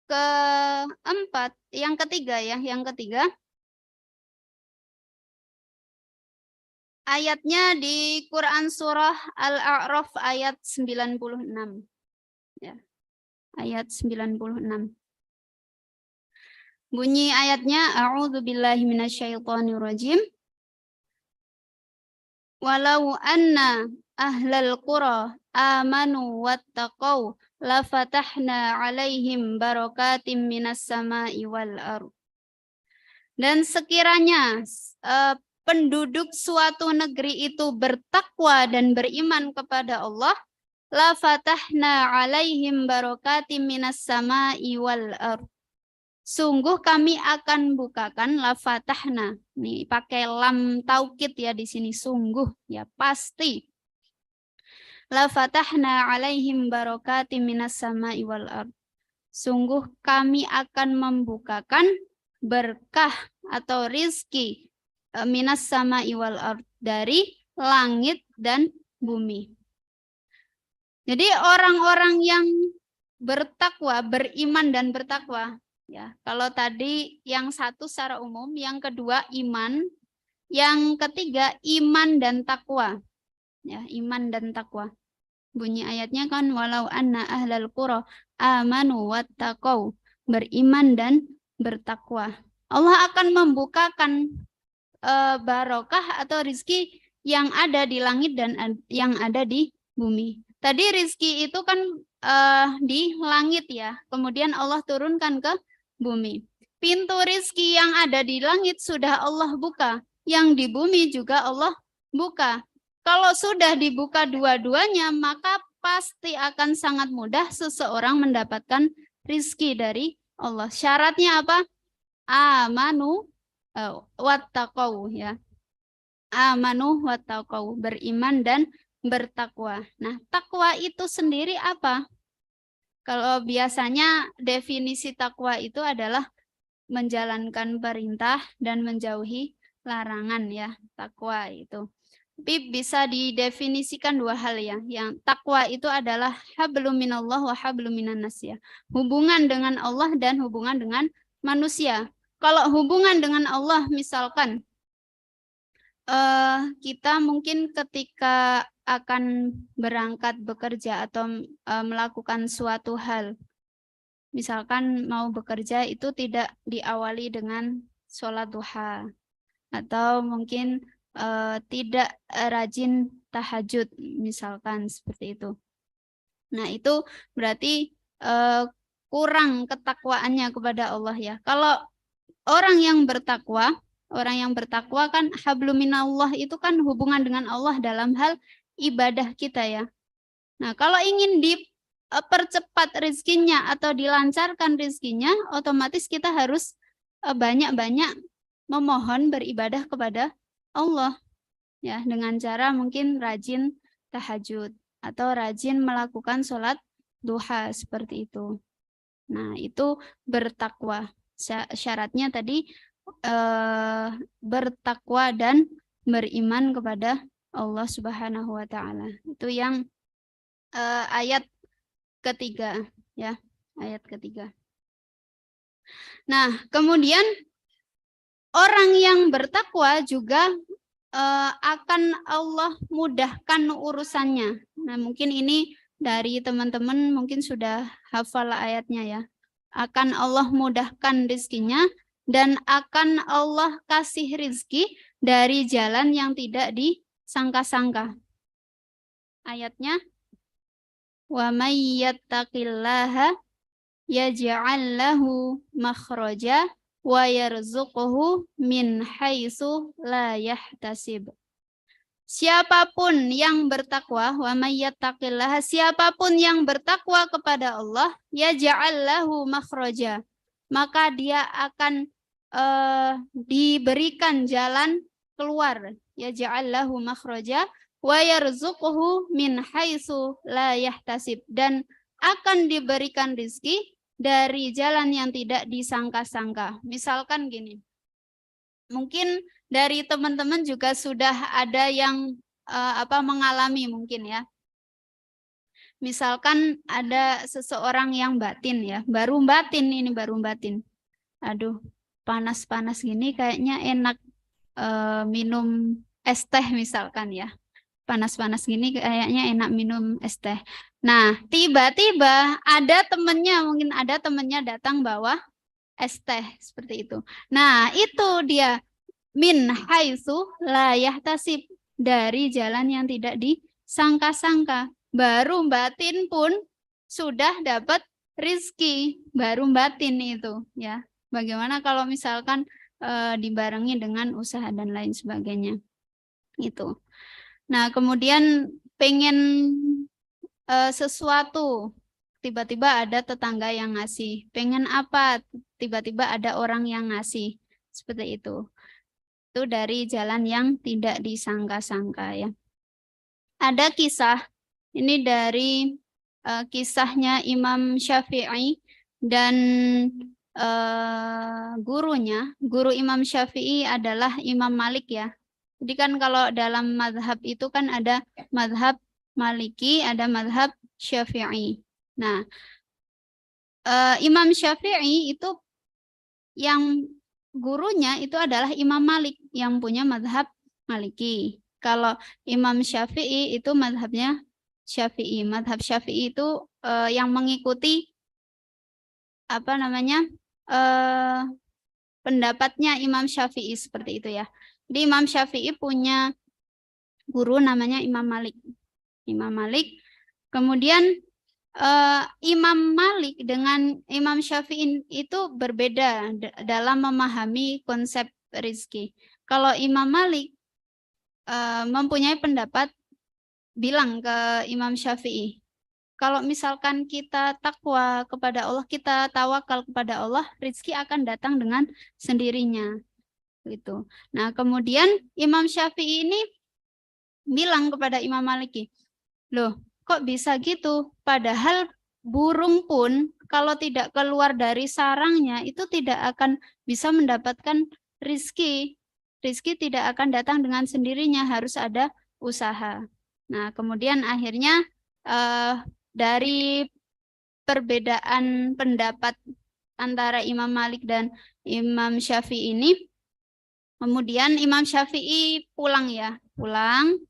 Speaker 1: keempat, yang ketiga ya, yang ketiga ayatnya di Quran surah Al-A'raf ayat 96. Ya. Ayat 96. Bunyi ayatnya, A'udzubillahi minasyaitonirrajim. Walau anna ahlal qura amanu wattaqau lafatahna alaihim barakatim minas sama'i wal ardh. Dan sekiranya penduduk suatu negeri itu bertakwa dan beriman kepada Allah, la fatahna alaihim barakatim minas sama'i wal ardh. Sungguh kami akan bukakan, la fatahna. Nih pakai lam taukid ya di sini, sungguh ya pasti. La fatahna alaihim barakatim minas sama'i wal ardh. Sungguh kami akan membukakan berkah atau rizki minas sama'i wal ardh, dari langit dan bumi. Jadi orang-orang yang bertakwa, beriman dan bertakwa, ya. Kalau tadi yang satu secara umum, yang kedua iman, yang ketiga iman dan takwa. Ya, iman dan takwa. Bunyi ayatnya kan walau anna ahlal qura amanu wattaqau, beriman dan bertakwa. Allah akan membukakan barokah atau rizki yang ada di langit dan yang ada di bumi. Tadi rizki itu kan di langit ya, kemudian Allah turunkan ke bumi. Pintu rizki yang ada di langit sudah Allah buka, yang di bumi juga Allah buka. Kalau sudah dibuka dua-duanya, maka pasti akan sangat mudah seseorang mendapatkan rizki dari Allah. Syaratnya apa? Amanu wattaqau ya. Amanu wattaqau, beriman dan bertakwa. Nah, takwa itu sendiri apa? Kalau biasanya definisi takwa itu adalah menjalankan perintah dan menjauhi larangan ya, takwa itu. Tapi bisa didefinisikan dua hal ya. Yang takwa itu adalah hablum minallah wa hablum minan nas ya. Hubungan dengan Allah dan hubungan dengan manusia. Kalau hubungan dengan Allah misalkan kita mungkin ketika akan berangkat bekerja atau melakukan suatu hal, misalkan mau bekerja itu tidak diawali dengan sholat duha atau mungkin tidak rajin tahajud misalkan seperti itu. Nah itu berarti kurang ketakwaannya kepada Allah ya. Kalau orang yang bertakwa kan hablum minallah itu kan hubungan dengan Allah dalam hal ibadah kita ya. Nah kalau ingin dipercepat rezekinya atau dilancarkan rezekinya, otomatis kita harus banyak-banyak memohon beribadah kepada Allah ya, dengan cara mungkin rajin tahajud atau rajin melakukan sholat duha seperti itu. Nah itu bertakwa. Syaratnya tadi bertakwa dan beriman kepada Allah Subhanahu wa taala. Itu yang ayat ketiga ya, ayat ketiga. Nah, kemudian orang yang bertakwa juga akan Allah mudahkan urusannya. Nah, mungkin ini dari teman-teman mungkin sudah hafal ayatnya ya. Akan Allah mudahkan rizkinya dan akan Allah kasih rizki dari jalan yang tidak disangka-sangka. Ayatnya, wa may yattaqillaha yaj'al lahu makhraja wa yarzuquhu min haitsu la yahtasib. Siapapun yang bertakwa, wa may yattaqillaha, siapapun yang bertakwa kepada Allah, yaj'al lahu makhraja, maka dia akan diberikan jalan keluar. Yaj'al lahu makhraja wa yarzuquhu min haitsu la yahtasib, dan akan diberikan rezeki dari jalan yang tidak disangka-sangka. Misalkan gini, mungkin dari teman-teman juga sudah ada yang mengalami mungkin ya. Misalkan ada seseorang yang batin ya, baru batin. Aduh, panas-panas gini kayaknya enak minum es teh misalkan ya. Panas-panas gini kayaknya enak minum es teh. Nah, tiba-tiba mungkin ada temennya datang bawa es teh seperti itu. Nah, itu dia min haitsu la yahtasib, dari jalan yang tidak disangka-sangka. Baru batin pun sudah dapat rizki, baru batin itu ya. Bagaimana kalau misalkan dibarengi dengan usaha dan lain sebagainya. Itu. Nah, kemudian pengen sesuatu, tiba-tiba ada tetangga yang ngasih. Pengen apa? Tiba-tiba ada orang yang ngasih. Seperti itu. Itu dari jalan yang tidak disangka-sangka ya. Ada kisah, ini dari kisahnya Imam Syafi'i dan gurunya. Guru Imam Syafi'i adalah Imam Malik ya. Jadi kan kalau dalam mazhab itu kan ada mazhab Maliki, ada mazhab Syafi'i. Nah, Imam Syafi'i itu yang gurunya itu adalah Imam Malik yang punya mazhab Maliki. Kalau Imam Syafi'i itu mazhabnya Syafi'i. Mazhab Syafi'i itu yang mengikuti pendapatnya Imam Syafi'i seperti itu ya. Jadi Imam Syafi'i punya guru namanya Imam Malik. Imam Malik. Kemudian Imam Malik dengan Imam Syafi'i itu berbeda dalam memahami konsep rizki. Kalau Imam Malik mempunyai pendapat, bilang ke Imam Syafi'i, kalau misalkan kita takwa kepada Allah, kita tawakal kepada Allah, rizki akan datang dengan sendirinya. Gitu. Nah, kemudian Imam Syafi'i ini bilang kepada Imam Maliki, loh, kok bisa gitu? Padahal burung pun kalau tidak keluar dari sarangnya itu tidak akan bisa mendapatkan rizki. Rizki tidak akan datang dengan sendirinya, harus ada usaha. Nah, kemudian akhirnya dari perbedaan pendapat antara Imam Malik dan Imam Syafi'i ini, kemudian Imam Syafi'i pulang ya, pulang.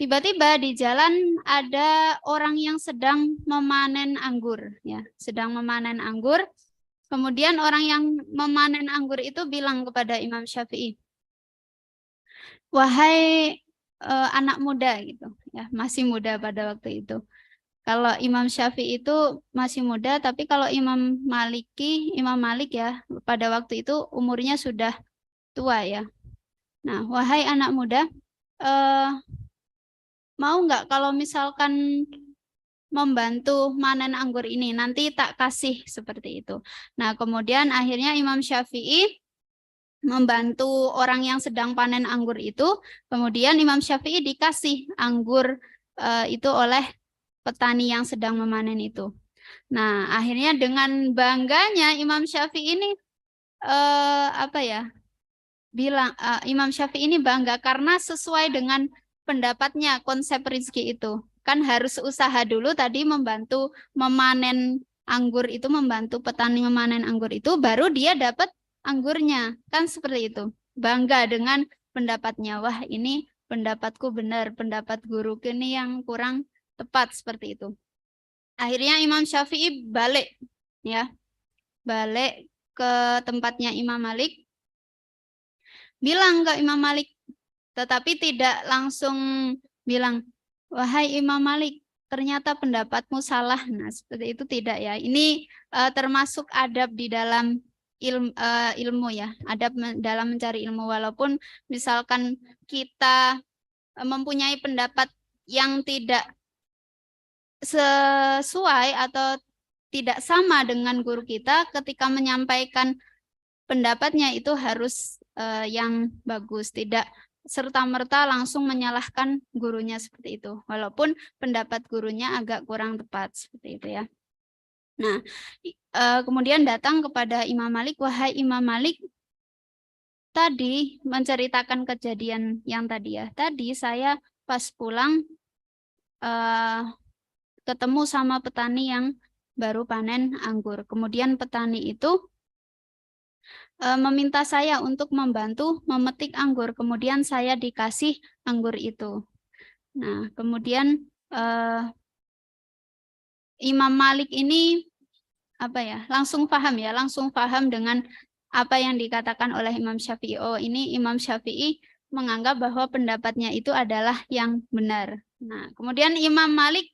Speaker 1: Tiba-tiba di jalan ada orang yang sedang memanen anggur, ya, sedang memanen anggur. Kemudian orang yang memanen anggur itu bilang kepada Imam Syafi'i, wahai anak muda gitu, ya, masih muda pada waktu itu. Kalau Imam Syafi'i itu masih muda, tapi kalau Imam Malik ya, pada waktu itu umurnya sudah tua ya. Nah, wahai anak muda, mau nggak kalau misalkan membantu manen anggur ini, nanti tak kasih seperti itu. Nah, kemudian akhirnya Imam Syafi'i membantu orang yang sedang panen anggur itu, kemudian Imam Syafi'i dikasih anggur itu oleh petani yang sedang memanen itu. Nah, akhirnya dengan bangganya Imam Syafi'i ini Imam Syafi'i ini bangga karena sesuai dengan pendapatnya konsep rizki itu. Kan harus usaha dulu tadi membantu memanen anggur itu, membantu petani memanen anggur itu, baru dia dapat anggurnya. Kan seperti itu. Bangga dengan pendapatnya. Wah, ini pendapatku benar, pendapat guruku ini yang kurang tepat seperti itu. Akhirnya Imam Syafi'i balik ya. Balik ke tempatnya Imam Malik. Bilang ke Imam Malik, tetapi tidak langsung bilang, wahai Imam Malik, ternyata pendapatmu salah. Nah, seperti itu tidak ya. Ini termasuk adab di dalam ilmu ya, adab dalam mencari ilmu. Walaupun misalkan kita mempunyai pendapat yang tidak sesuai atau tidak sama dengan guru kita, ketika menyampaikan pendapatnya itu harus yang bagus, tidak serta-merta langsung menyalahkan gurunya seperti itu, walaupun pendapat gurunya agak kurang tepat seperti itu ya. Nah, kemudian datang kepada Imam Malik, wahai Imam Malik, tadi menceritakan kejadian yang tadi ya. Tadi saya pas pulang ketemu sama petani yang baru panen anggur. Kemudian petani itu meminta saya untuk membantu memetik anggur. Kemudian saya dikasih anggur itu. Nah, kemudian Imam Malik ini langsung paham dengan apa yang dikatakan oleh Imam Syafi'i. Oh, ini Imam Syafi'i menganggap bahwa pendapatnya itu adalah yang benar. Nah, kemudian Imam Malik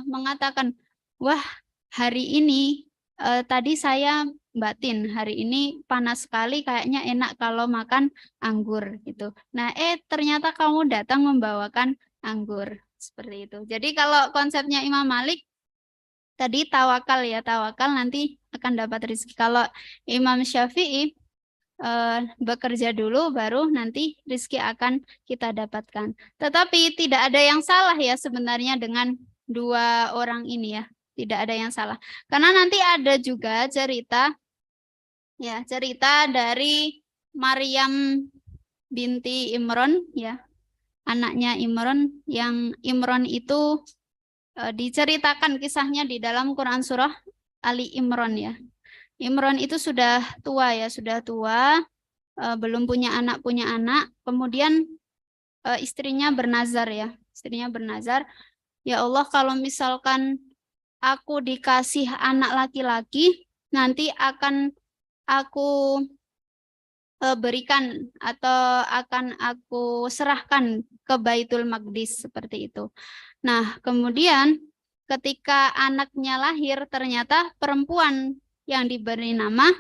Speaker 1: mengatakan, wah, hari ini tadi saya batin, hari ini panas sekali, kayaknya enak kalau makan anggur gitu. Nah, ternyata kamu datang membawakan anggur seperti itu. Jadi kalau konsepnya Imam Malik tadi tawakal ya, tawakal nanti akan dapat rezeki. Kalau Imam Syafi'i bekerja dulu baru nanti rezeki akan kita dapatkan. Tetapi tidak ada yang salah ya sebenarnya dengan dua orang ini ya. Tidak ada yang salah. Karena nanti ada juga cerita dari Maryam binti Imron ya. Anaknya Imron, yang Imron itu diceritakan kisahnya di dalam Quran surah Ali Imron ya. Imron itu sudah tua ya, belum punya anak, kemudian istrinya bernazar ya, ya Allah, kalau misalkan aku dikasih anak laki-laki, nanti akan aku berikan atau akan aku serahkan ke Baitul Maqdis seperti itu. Nah, kemudian ketika anaknya lahir, ternyata perempuan yang diberi nama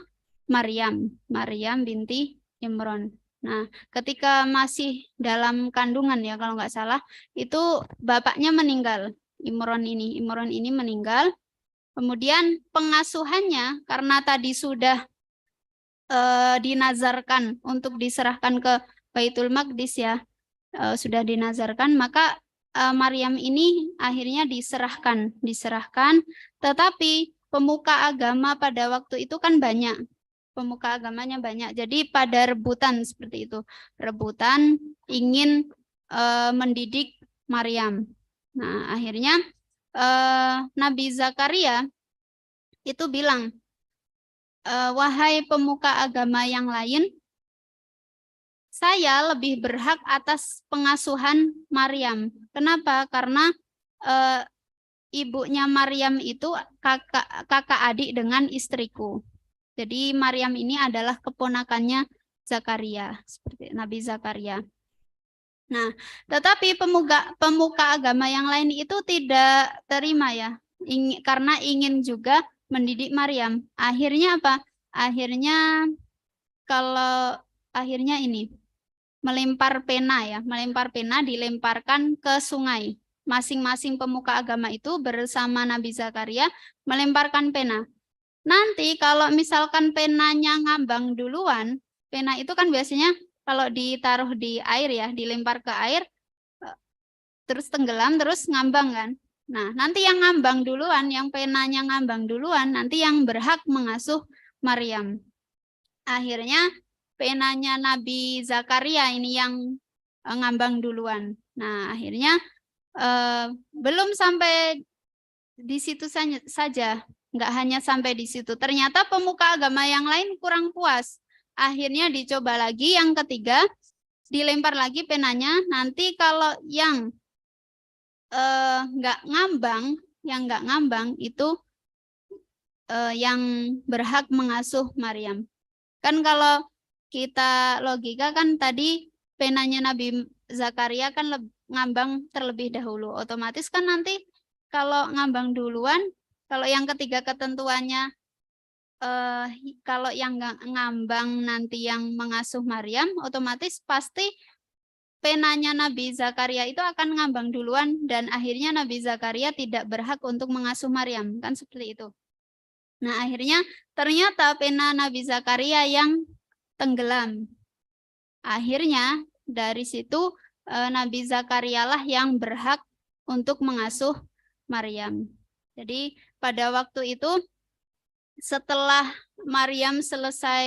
Speaker 1: Maryam binti Imron. Nah, ketika masih dalam kandungan ya kalau nggak salah, itu bapaknya meninggal. Imron ini meninggal. Kemudian pengasuhannya karena tadi sudah dinazarkan untuk diserahkan ke Baitul Maqdis ya, sudah dinazarkan, maka Maryam ini akhirnya diserahkan, tetapi pemuka agama pada waktu itu kan banyak, pemuka agamanya banyak, jadi pada rebutan seperti itu, ingin mendidik Maryam. Nah, akhirnya Nabi Zakaria itu bilang, wahai pemuka agama yang lain, saya lebih berhak atas pengasuhan Maryam. Kenapa? Karena ibunya Maryam itu kakak adik dengan istriku. Jadi Maryam ini adalah keponakannya Zakaria, seperti Nabi Zakaria. Nah, tetapi pemuka agama yang lain itu tidak terima ya, karena ingin juga mendidik Maryam. Akhirnya apa? Akhirnya ini melempar pena ya, melempar pena dilemparkan ke sungai. Masing-masing pemuka agama itu bersama Nabi Zakaria melemparkan pena. Nanti kalau misalkan penanya ngambang duluan, pena itu kan biasanya kalau ditaruh di air ya, dilempar ke air, terus tenggelam, terus ngambang kan. Nah, nanti yang ngambang duluan, yang penanya ngambang duluan, nanti yang berhak mengasuh Maryam. Akhirnya penanya Nabi Zakaria ini yang ngambang duluan. Nah, akhirnya belum sampai di situ saja, nggak hanya sampai di situ. Ternyata pemuka agama yang lain kurang puas. Akhirnya dicoba lagi yang ketiga, dilempar lagi penanya. Nanti kalau yang nggak ngambang itu yang berhak mengasuh Maryam. Kan kalau kita logika kan tadi penanya Nabi Zakaria kan ngambang terlebih dahulu. Otomatis kan nanti kalau ngambang duluan, kalau yang ketiga ketentuannya kalau yang ngambang nanti yang mengasuh Maryam, otomatis pasti penanya Nabi Zakaria itu akan ngambang duluan dan akhirnya Nabi Zakaria tidak berhak untuk mengasuh Maryam, kan seperti itu. Nah, akhirnya ternyata pena Nabi Zakaria yang tenggelam. Akhirnya dari situ Nabi Zakaria lah yang berhak untuk mengasuh Maryam. Jadi pada waktu itu setelah Maryam selesai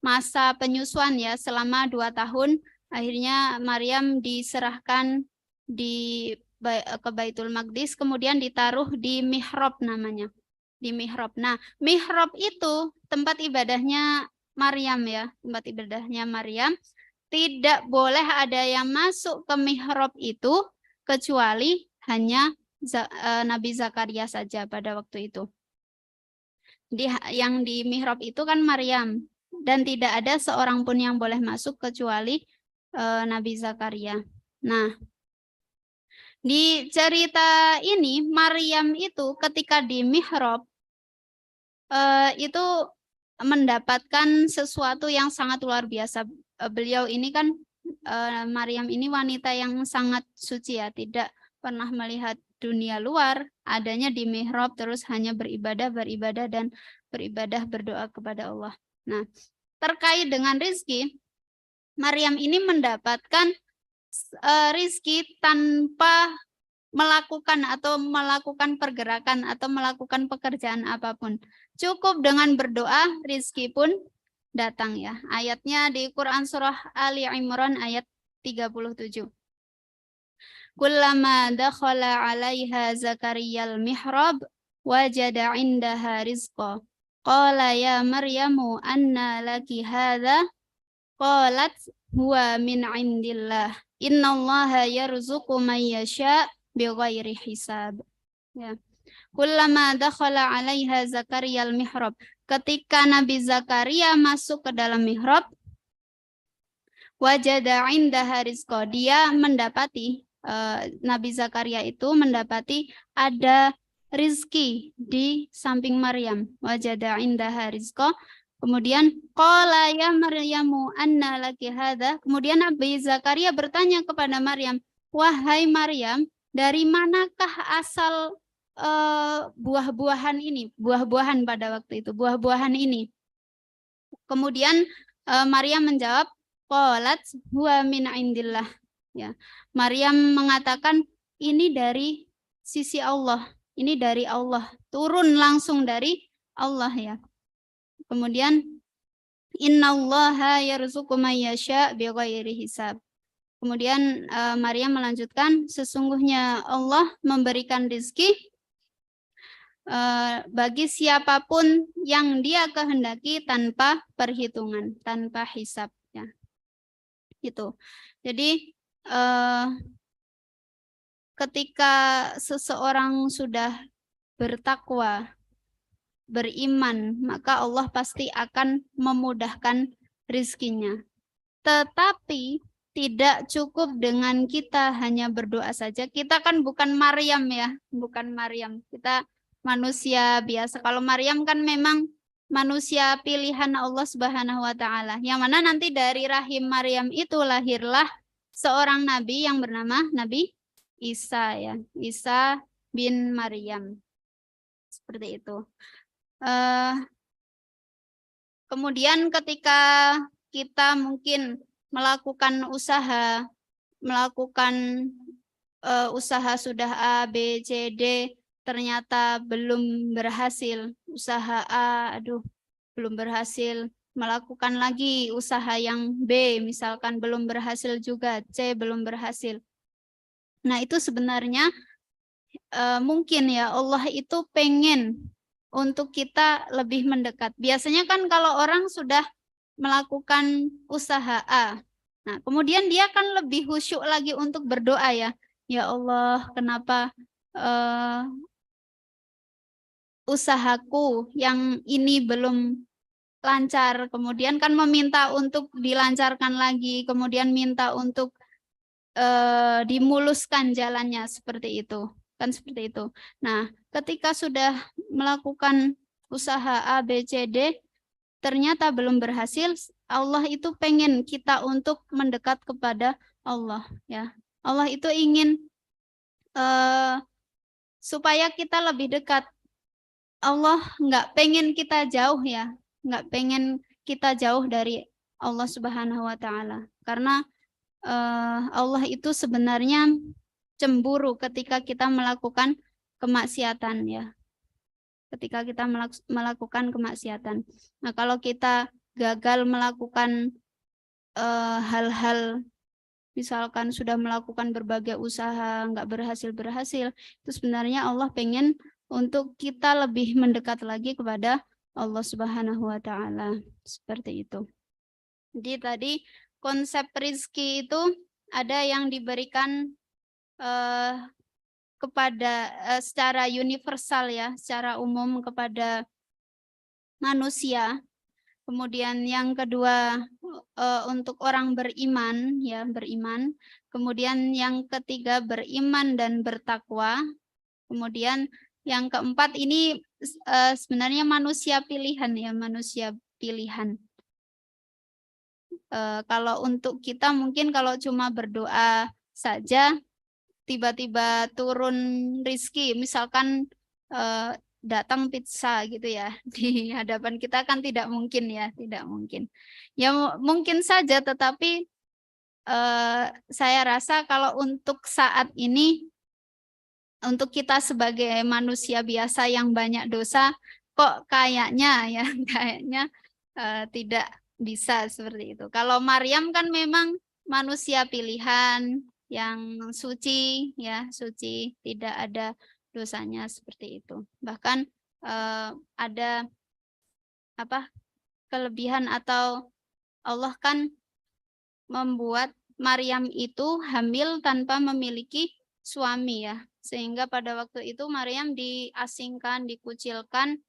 Speaker 1: masa penyusuan ya selama 2 tahun, akhirnya Maryam diserahkan ke Baitul Maqdis, kemudian ditaruh di mihrab namanya. Di mihrab. Nah, mihrab itu tempat ibadahnya Maryam ya, tempat ibadahnya Maryam. Tidak boleh ada yang masuk ke mihrab itu kecuali hanya Nabi Zakaria saja pada waktu itu. Yang di mihrab itu kan Maryam dan tidak ada seorang pun yang boleh masuk kecuali Nabi Zakaria. Nah, di cerita ini Maryam itu ketika di mihrab itu mendapatkan sesuatu yang sangat luar biasa. Beliau ini kan Maryam ini wanita yang sangat suci ya, tidak pernah melihat dunia luar, adanya di mihrab terus hanya beribadah dan beribadah berdoa kepada Allah. Nah, terkait dengan rizki, Maryam ini mendapatkan rizki tanpa melakukan pergerakan atau melakukan pekerjaan apapun. Cukup dengan berdoa, rizki pun datang ya. Ayatnya di Quran surah Ali Imran ayat 37. Kullama dakhala 'alaiha Zakariyal mihrab wajada 'indaha rizqa. Qala ya Maryamu anna laki hadza? Qalat huwa min 'indillah. Innallaha yarzuqu man yasha' bighairi hisab. Ya. Kullama dakhala 'alaiha Zakariyal mihrab. Ketika Nabi Zakaria masuk ke dalam mihrab, wajada 'indaha rizqa. Dia mendapati Nabi Zakaria itu mendapati ada rizki di samping Maryam. Wajada 'indaha rizqa. Kemudian qala ya Maryamu anna laki hadza. Kemudian Nabi Zakaria bertanya kepada Maryam, "Wahai Maryam, dari manakah asal buah-buahan ini?" Buah-buahan pada waktu itu, buah-buahan ini. Kemudian Maryam menjawab, qalat huwa min indillah. Ya. Maryam mengatakan ini dari sisi Allah, ini dari Allah, turun langsung dari Allah ya. Kemudian innallaha yarzuqu may yasha bighairi hisab. Kemudian Maryam melanjutkan, sesungguhnya Allah memberikan rezeki bagi siapapun yang Dia kehendaki tanpa perhitungan, tanpa hisab, ya. Gitu. Jadi ketika seseorang sudah bertakwa, beriman, maka Allah pasti akan memudahkan rizkinya. Tetapi tidak cukup dengan kita hanya berdoa saja. Kita kan bukan Maryam ya, bukan Maryam. Kita manusia biasa. Kalau Maryam kan memang manusia pilihan Allah Subhanahu wa taala. Yang mana nanti dari rahim Maryam itu lahirlah seorang nabi yang bernama Nabi Isa ya. Isa bin Maryam. Seperti itu. Kemudian ketika kita mungkin melakukan usaha sudah A, B, C, D, ternyata belum berhasil. Usaha A, belum berhasil. Melakukan lagi usaha yang B, misalkan belum berhasil juga, C belum berhasil. Nah, itu sebenarnya mungkin ya Allah itu pengen untuk kita lebih mendekat. Biasanya kan kalau orang sudah melakukan usaha A, nah kemudian dia kan lebih khusyuk lagi untuk berdoa ya. Ya Allah, kenapa usahaku yang ini belum lancar? Kemudian kan meminta untuk dilancarkan lagi, kemudian minta untuk dimuluskan jalannya, seperti itu. Kan seperti itu. Nah, ketika sudah melakukan usaha A, B, C, D, ternyata belum berhasil, Allah itu pengen kita untuk mendekat kepada Allah. Ya, Allah itu ingin supaya kita lebih dekat. Allah nggak pengen kita jauh ya, nggak pengen kita jauh dari Allah Subhanahu wa taala. Karena Allah itu sebenarnya cemburu ketika kita melakukan kemaksiatan ya. Ketika kita melakukan kemaksiatan. Nah, kalau kita gagal melakukan hal-hal, misalkan sudah melakukan berbagai usaha nggak berhasil, itu sebenarnya Allah pengen untuk kita lebih mendekat lagi kepada Allah Subhanahu wa taala. Seperti itu. Jadi tadi konsep rizki itu ada yang diberikan kepada secara universal ya, secara umum kepada manusia. Kemudian yang kedua untuk orang beriman ya, beriman. Kemudian yang ketiga beriman dan bertakwa. Kemudian yang keempat ini sebenarnya manusia pilihan ya, manusia pilihan. Kalau untuk kita mungkin kalau cuma berdoa saja tiba-tiba turun rizki, misalkan datang pizza gitu ya di hadapan kita, kan tidak mungkin ya, tidak mungkin. Ya mungkin saja, tetapi saya rasa kalau untuk saat ini, untuk kita sebagai manusia biasa yang banyak dosa, kok kayaknya ya, kayaknya tidak bisa seperti itu. Kalau Maryam kan memang manusia pilihan yang suci ya, suci, tidak ada dosanya, seperti itu. Bahkan ada kelebihan, atau Allah kan membuat Maryam itu hamil tanpa memiliki suami ya, sehingga pada waktu itu Maryam diasingkan, dikucilkan,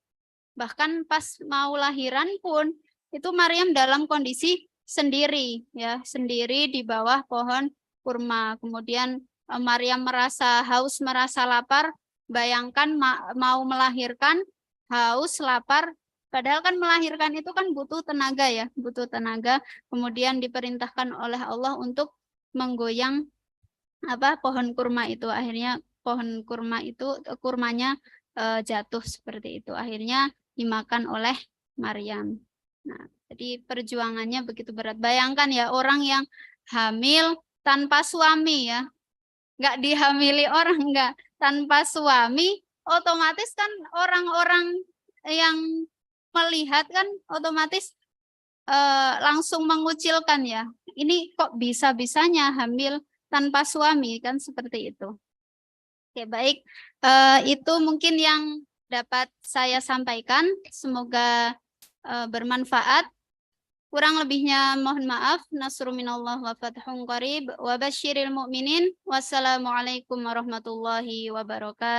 Speaker 1: bahkan pas mau lahiran pun itu Maryam dalam kondisi sendiri ya, sendiri di bawah pohon kurma. Kemudian Maryam merasa haus, merasa lapar. Bayangkan mau melahirkan, haus, lapar, padahal kan melahirkan itu kan butuh tenaga ya, butuh tenaga. Kemudian diperintahkan oleh Allah untuk menggoyang pohon kurma itu. Akhirnya pohon kurma itu, kurmanya jatuh seperti itu. Akhirnya dimakan oleh Maryam. Nah, jadi perjuangannya begitu berat. Bayangkan ya, orang yang hamil tanpa suami ya, nggak dihamili orang, nggak, tanpa suami, otomatis kan orang-orang yang melihat kan otomatis langsung mengucilkan ya, ini kok bisa-bisanya hamil tanpa suami, kan seperti itu. Oke, baik. Itu mungkin yang dapat saya sampaikan. Semoga bermanfaat. Kurang lebihnya mohon maaf. Nasrun minallah wa fathun qarib wa basyiril mu'minin. Wassalamualaikum warahmatullahi wabarakatuh.